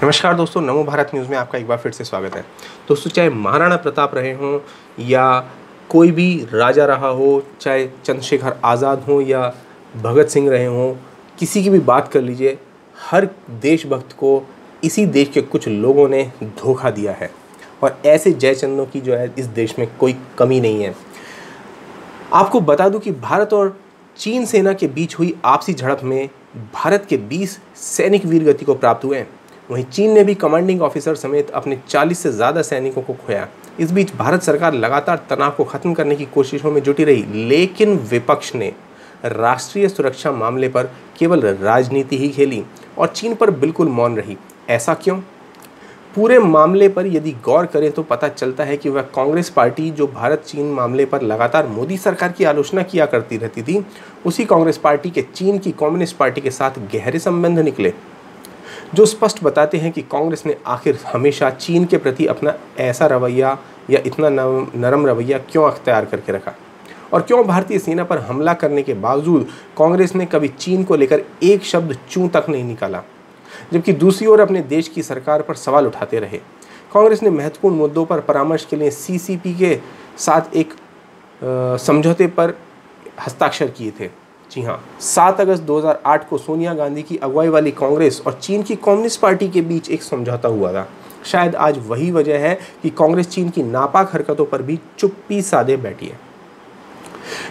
नमस्कार दोस्तों, नमो भारत न्यूज़ में आपका एक बार फिर से स्वागत है। दोस्तों, चाहे महाराणा प्रताप रहे हों या कोई भी राजा रहा हो, चाहे चंद्रशेखर आज़ाद हों या भगत सिंह रहे हों, किसी की भी बात कर लीजिए, हर देशभक्त को इसी देश के कुछ लोगों ने धोखा दिया है और ऐसे जयचंदों की जो है इस देश में कोई कमी नहीं है। आपको बता दूं कि भारत और चीन सेना के बीच हुई आपसी झड़प में भारत के 20 सैनिक वीरगति को प्राप्त हुए हैं। वहीं चीन ने भी कमांडिंग ऑफिसर समेत अपने 40 से ज़्यादा सैनिकों को खोया। इस बीच भारत सरकार लगातार तनाव को खत्म करने की कोशिशों में जुटी रही, लेकिन विपक्ष ने राष्ट्रीय सुरक्षा मामले पर केवल राजनीति ही खेली और चीन पर बिल्कुल मौन रही। ऐसा क्यों? पूरे मामले पर यदि गौर करें तो पता चलता है कि वह कांग्रेस पार्टी जो भारत चीन मामले पर लगातार मोदी सरकार की आलोचना किया करती रहती थी, उसी कांग्रेस पार्टी के चीन की कम्युनिस्ट पार्टी के साथ गहरे संबंध निकले, जो स्पष्ट बताते हैं कि कांग्रेस ने आखिर हमेशा चीन के प्रति अपना ऐसा रवैया या इतना नरम रवैया क्यों अख्तियार करके रखा, और क्यों भारतीय सेना पर हमला करने के बावजूद कांग्रेस ने कभी चीन को लेकर एक शब्द चूं तक नहीं निकाला, जबकि दूसरी ओर अपने देश की सरकार पर सवाल उठाते रहे। कांग्रेस ने महत्वपूर्ण मुद्दों पर परामर्श के लिए सीसीपी के साथ एक समझौते पर हस्ताक्षर किए थे। जी हाँ, 7 अगस्त 2008 को सोनिया गांधी की अगुवाई वाली कांग्रेस और चीन की कम्युनिस्ट पार्टी के बीच एक समझौता हुआ था। शायद आज वही वजह है कि कांग्रेस चीन की नापाक हरकतों पर भी चुप्पी साधे बैठी है।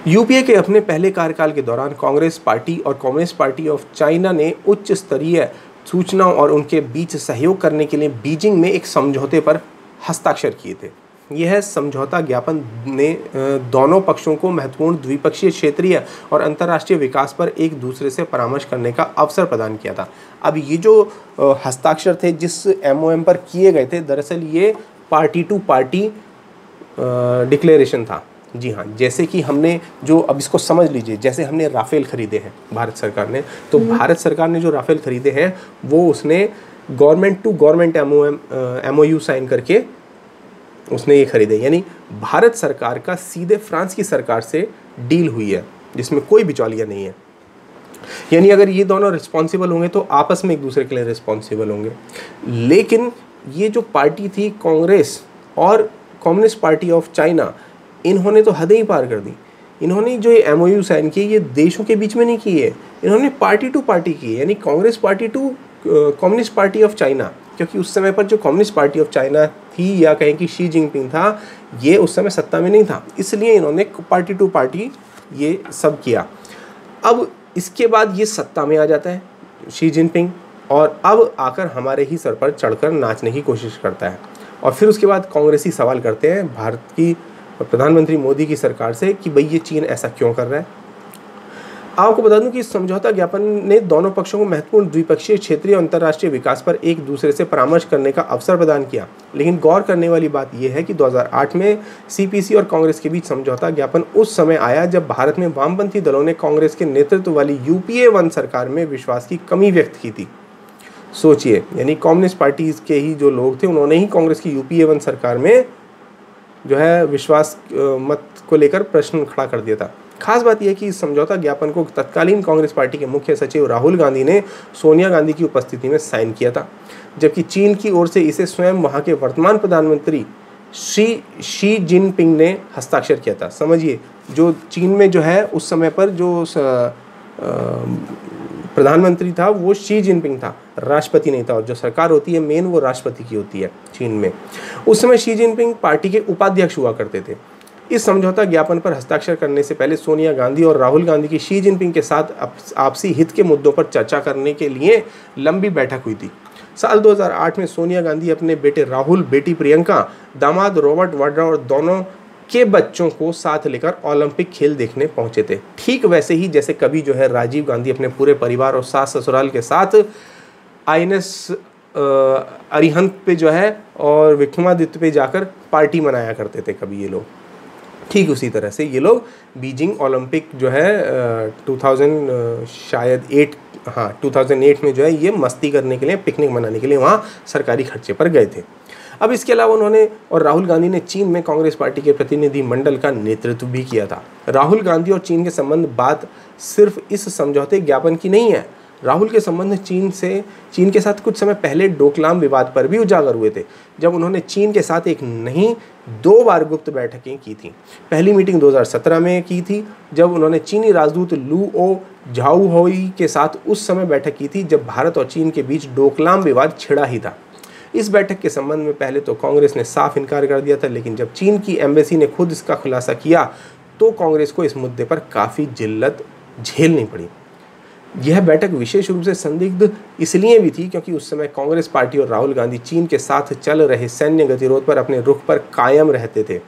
यूपीए के अपने पहले कार्यकाल के दौरान कांग्रेस पार्टी और कम्युनिस्ट पार्टी ऑफ चाइना ने उच्च स्तरीय सूचनाओं और उनके बीच सहयोग करने के लिए बीजिंग में एक समझौते पर हस्ताक्षर किए थे। यह समझौता ज्ञापन ने दोनों पक्षों को महत्वपूर्ण द्विपक्षीय, क्षेत्रीय और अंतर्राष्ट्रीय विकास पर एक दूसरे से परामर्श करने का अवसर प्रदान किया था। अब ये जो हस्ताक्षर थे जिस एमओएम पर किए गए थे, दरअसल ये पार्टी टू पार्टी डिक्लेरेशन था। जी हाँ, जैसे कि हमने जो, अब इसको समझ लीजिए, जैसे हमने राफेल खरीदे हैं भारत सरकार ने, तो भारत सरकार ने जो राफेल खरीदे हैं वो उसने government to government MOU sign करके उसने ये खरीदे, यानी भारत सरकार का सीधे फ्रांस की सरकार से डील हुई है जिसमें कोई बिचौलिया नहीं है। यानी अगर ये दोनों रिस्पॉन्सिबल होंगे तो आपस में एक दूसरे के लिए रिस्पॉन्सिबल होंगे। लेकिन ये जो पार्टी थी कांग्रेस और कम्युनिस्ट पार्टी ऑफ चाइना, इन्होंने तो हदें ही पार कर दी। इन्होंने जो ये एमओयू साइन किए ये देशों के बीच में नहीं किए, इन्होंने पार्टी टू पार्टी की, यानी Congress party to Communist Party of China, क्योंकि उस समय पर जो कम्युनिस्ट पार्टी ऑफ चाइना थी या कहें कि शी जिनपिंग था, ये उस समय सत्ता में नहीं था, इसलिए इन्होंने पार्टी टू पार्टी ये सब किया। अब इसके बाद ये सत्ता में आ जाता है शी जिनपिंग, और अब आकर हमारे ही सर पर चढ़कर नाचने की कोशिश करता है। और फिर उसके बाद कांग्रेसी सवाल करते हैं भारत की प्रधानमंत्री मोदी की सरकार से कि भाई ये चीन ऐसा क्यों कर रहा है। आपको बता दूं कि इस समझौता ज्ञापन ने दोनों पक्षों को महत्वपूर्ण द्विपक्षीय, क्षेत्रीय और अंतर्राष्ट्रीय विकास पर एक दूसरे से परामर्श करने का अवसर प्रदान किया। लेकिन गौर करने वाली बात यह है कि 2008 में सीपीसी और कांग्रेस के बीच समझौता ज्ञापन उस समय आया जब भारत में वामपंथी दलों ने कांग्रेस के नेतृत्व वाली यूपीए 1 सरकार में विश्वास की कमी व्यक्त की थी। सोचिए, यानी कम्युनिस्ट पार्टीज के ही जो लोग थे उन्होंने ही कांग्रेस की यूपीए 1 सरकार में जो है विश्वास मत को लेकर प्रश्न खड़ा कर दिया था। खास बात यह है कि इस समझौता ज्ञापन को तत्कालीन कांग्रेस पार्टी के मुख्य सचिव राहुल गांधी ने सोनिया गांधी की उपस्थिति में साइन किया था, जबकि चीन की ओर से इसे स्वयं वहां के वर्तमान प्रधानमंत्री शी जिनपिंग ने हस्ताक्षर किया था। समझिए, जो चीन में जो है उस समय पर जो प्रधानमंत्री था वो शी जिनपिंग था, राष्ट्रपति नहीं था, और जो सरकार होती है मेन वो राष्ट्रपति की होती है चीन में। उस समय शी जिनपिंग पार्टी के उपाध्यक्ष हुआ करते थे। इस समझौता ज्ञापन पर हस्ताक्षर करने से पहले सोनिया गांधी और राहुल गांधी की शी जिनपिंग के साथ आपसी हित के मुद्दों पर चर्चा करने के लिए लंबी बैठक हुई थी। साल 2008 में सोनिया गांधी अपने बेटे राहुल, बेटी प्रियंका, दामाद रॉबर्ट वाड्रा और दोनों के बच्चों को साथ लेकर ओलंपिक खेल देखने पहुंचे थे। ठीक वैसे ही जैसे कभी जो है राजीव गांधी अपने पूरे परिवार और सास ससुराल के साथ आईएनएस अरिहंत पे जो है और विक्रमादित्य पे जाकर पार्टी मनाया करते थे कभी ये लोग, ठीक उसी तरह से ये लोग बीजिंग ओलंपिक जो है 2008 में जो है ये मस्ती करने के लिए, पिकनिक मनाने के लिए वहाँ सरकारी खर्चे पर गए थे। अब इसके अलावा उन्होंने और राहुल गांधी ने चीन में कांग्रेस पार्टी के प्रतिनिधि मंडल का नेतृत्व भी किया था। राहुल गांधी और चीन के संबंध बात सिर्फ इस समझौते ज्ञापन की नहीं है, राहुल के संबंध चीन के साथ कुछ समय पहले डोकलाम विवाद पर भी उजागर हुए थे, जब उन्होंने चीन के साथ एक नहीं 2 बार गुप्त बैठकें की थी। पहली मीटिंग 2017 में की थी, जब उन्होंने चीनी राजदूत लू ओ झाओहुई के साथ उस समय बैठक की थी जब भारत और चीन के बीच डोकलाम विवाद छिड़ा ही था। इस बैठक के संबंध में पहले तो कांग्रेस ने साफ इनकार कर दिया था, लेकिन जब चीन की एम्बेसी ने खुद इसका खुलासा किया तो कांग्रेस को इस मुद्दे पर काफ़ी जिल्लत झेलनी पड़ी। यह बैठक विशेष रूप से संदिग्ध इसलिए भी थी क्योंकि उस समय कांग्रेस पार्टी और राहुल गांधी चीन के साथ चल रहे सैन्य गतिरोध पर अपने रुख पर कायम रहते थे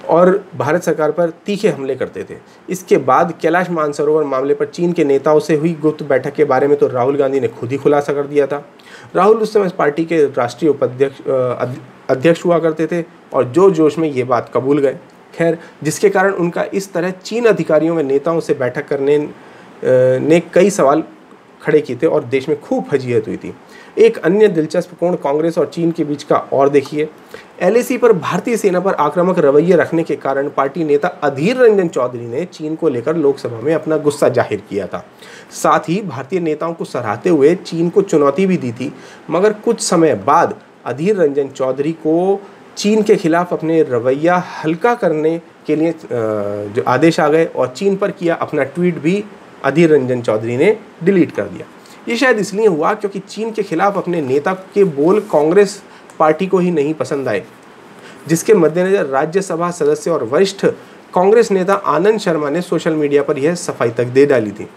और भारत सरकार पर तीखे हमले करते थे। इसके बाद कैलाश मानसरोवर मामले पर चीन के नेताओं से हुई गुप्त बैठक के बारे में तो राहुल गांधी ने खुद ही खुलासा कर दिया था। राहुल उस समय पार्टी के राष्ट्रीय अध्यक्ष हुआ करते थे और जोश में ये बात कबूल गए। खैर, जिसके कारण उनका इस तरह चीन अधिकारियों व नेताओं से बैठक करने ने कई सवाल खड़े किए थे और देश में खूब फजीहत हुई थी। एक अन्य दिलचस्प कोण कांग्रेस और चीन के बीच का और देखिए। एलएसी पर भारतीय सेना पर आक्रामक रवैये रखने के कारण पार्टी नेता अधीर रंजन चौधरी ने चीन को लेकर लोकसभा में अपना गुस्सा जाहिर किया था। साथ ही भारतीय नेताओं को सराहते हुए चीन को चुनौती भी दी थी, मगर कुछ समय बाद अधीर रंजन चौधरी को चीन के खिलाफ अपने रवैया हल्का करने के लिए जो आदेश आ गए और चीन पर किया अपना ट्वीट भी अधीर रंजन चौधरी ने डिलीट कर दिया। ये शायद इसलिए हुआ क्योंकि चीन के खिलाफ अपने नेता के बोल कांग्रेस पार्टी को ही नहीं पसंद आए, जिसके मद्देनजर राज्यसभा सदस्य और वरिष्ठ कांग्रेस नेता आनंद शर्मा ने सोशल मीडिया पर यह सफाई तक दे डाली थी।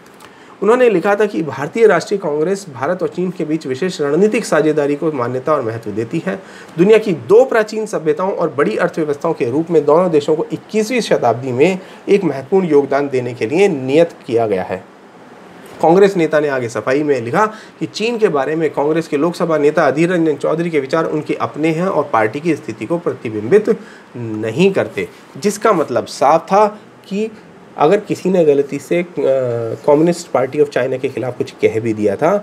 उन्होंने लिखा था कि भारतीय राष्ट्रीय कांग्रेस भारत और चीन के बीच विशेष रणनीतिक साझेदारी को मान्यता और महत्व देती है। दुनिया की 2 प्राचीन सभ्यताओं और बड़ी अर्थव्यवस्थाओं के रूप में दोनों देशों को 21वीं शताब्दी में एक महत्वपूर्ण योगदान देने के लिए नियत किया गया है। कांग्रेस नेता ने आगे सफाई में लिखा कि चीन के बारे में कांग्रेस के लोकसभा नेता अधीर रंजन चौधरी के विचार उनके अपने हैं और पार्टी की स्थिति को प्रतिबिंबित नहीं करते, जिसका मतलब साफ था कि अगर किसी ने गलती से कम्युनिस्ट पार्टी ऑफ चाइना के खिलाफ कुछ कह भी दिया था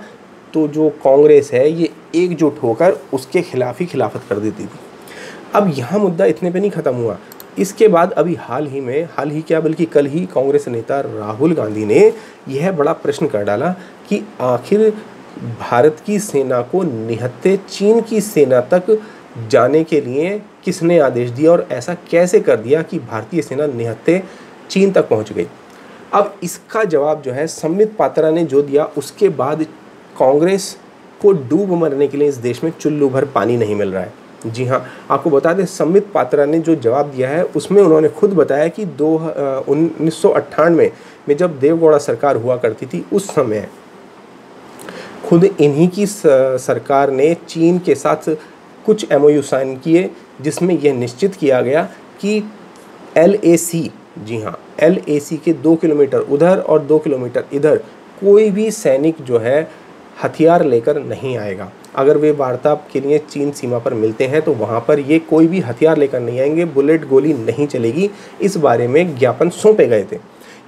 तो जो कांग्रेस है ये एकजुट होकर उसके खिलाफ ही खिलाफत कर देती थी। अब यहाँ मुद्दा इतने पे नहीं ख़त्म हुआ। इसके बाद अभी हाल ही क्या बल्कि कल ही कांग्रेस नेता राहुल गांधी ने यह बड़ा प्रश्न कर डाला कि आखिर भारत की सेना को निहत्थे चीन की सेना तक जाने के लिए किसने आदेश दिया और ऐसा कैसे कर दिया कि भारतीय सेना निहत्थे चीन तक पहुंच गई। अब इसका जवाब जो है संबित पात्रा ने जो दिया, उसके बाद कांग्रेस को डूब मरने के लिए इस देश में चुल्लू भर पानी नहीं मिल रहा है। जी हाँ, आपको बता दें संबित पात्रा ने जो जवाब दिया है उसमें उन्होंने खुद बताया कि 1998 में जब देवगौड़ा सरकार हुआ करती थी उस समय खुद इन्हीं की सरकार ने चीन के साथ कुछ MOU साइन किए जिसमें यह निश्चित किया गया कि LAC, जी हाँ, LAC के 2 किलोमीटर उधर और 2 किलोमीटर इधर कोई भी सैनिक जो है हथियार लेकर नहीं आएगा। अगर वे वार्ता के लिए चीन सीमा पर मिलते हैं तो वहाँ पर ये कोई भी हथियार लेकर नहीं आएंगे, बुलेट गोली नहीं चलेगी। इस बारे में ज्ञापन सौंपे गए थे।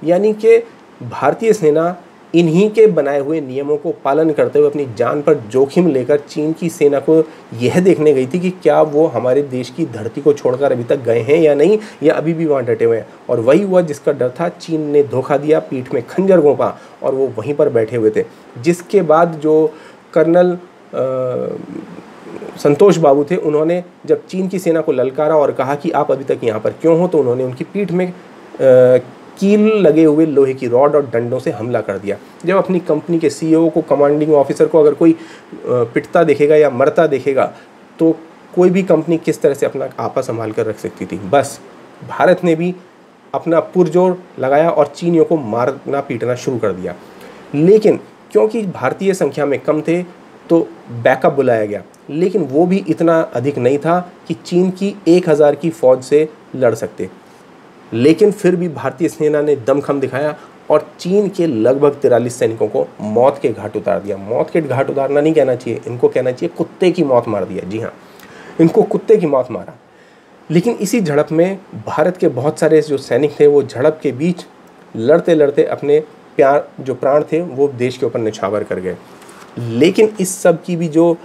यानी कि भारतीय सेना इन्हीं के बनाए हुए नियमों को पालन करते हुए अपनी जान पर जोखिम लेकर चीन की सेना को यह देखने गई थी कि क्या वो हमारे देश की धरती को छोड़कर अभी तक गए हैं या नहीं, या अभी भी वहाँ डटे हुए हैं। और वही हुआ जिसका डर था। चीन ने धोखा दिया, पीठ में खंजर घोंपा और वो वहीं पर बैठे हुए थे। जिसके बाद जो कर्नल संतोष बाबू थे, उन्होंने जब चीन की सेना को ललकारा और कहा कि आप अभी तक यहाँ पर क्यों हो, तो उन्होंने उनकी पीठ में कील लगे हुए लोहे की रॉड और डंडों से हमला कर दिया। जब अपनी कंपनी के CEO को, कमांडिंग ऑफिसर को अगर कोई पिटता देखेगा या मरता देखेगा तो कोई भी कंपनी किस तरह से अपना आपा संभाल कर रख सकती थी। बस भारत ने भी अपना पुरजोर लगाया और चीनियों को मारना पीटना शुरू कर दिया। लेकिन क्योंकि भारतीय संख्या में कम थे तो बैकअप बुलाया गया, लेकिन वो भी इतना अधिक नहीं था कि चीन की 1000 की फ़ौज से लड़ सकते। लेकिन फिर भी भारतीय सेना ने दमखम दिखाया और चीन के लगभग 43 सैनिकों को मौत के घाट उतार दिया। मौत के घाट उतारना नहीं कहना चाहिए, इनको कहना चाहिए कुत्ते की मौत मार दिया। जी हाँ, इनको कुत्ते की मौत मारा। लेकिन इसी झड़प में भारत के बहुत सारे जो सैनिक थे वो झड़प के बीच लड़ते लड़ते अपने जो प्राण थे वो देश के ऊपर निछावर कर गए। लेकिन इस सब की भी जो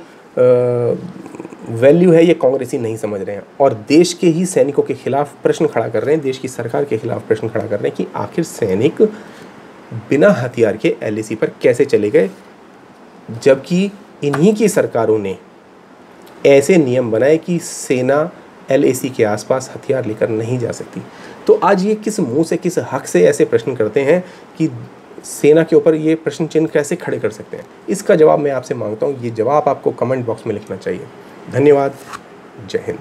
वैल्यू है ये कांग्रेसी नहीं समझ रहे हैं और देश के ही सैनिकों के खिलाफ प्रश्न खड़ा कर रहे हैं, देश की सरकार के खिलाफ प्रश्न खड़ा कर रहे हैं कि आखिर सैनिक बिना हथियार के LAC पर कैसे चले गए, जबकि इन्हीं की सरकारों ने ऐसे नियम बनाए कि सेना LAC के आसपास हथियार लेकर नहीं जा सकती। तो आज ये किस मुंह से, किस हक से ऐसे प्रश्न करते हैं कि सेना के ऊपर ये प्रश्न चिन्ह कैसे खड़े कर सकते हैं? इसका जवाब मैं आपसे मांगता हूँ। ये जवाब आपको कमेंट बॉक्स में लिखना चाहिए। धन्यवाद। जय हिंद।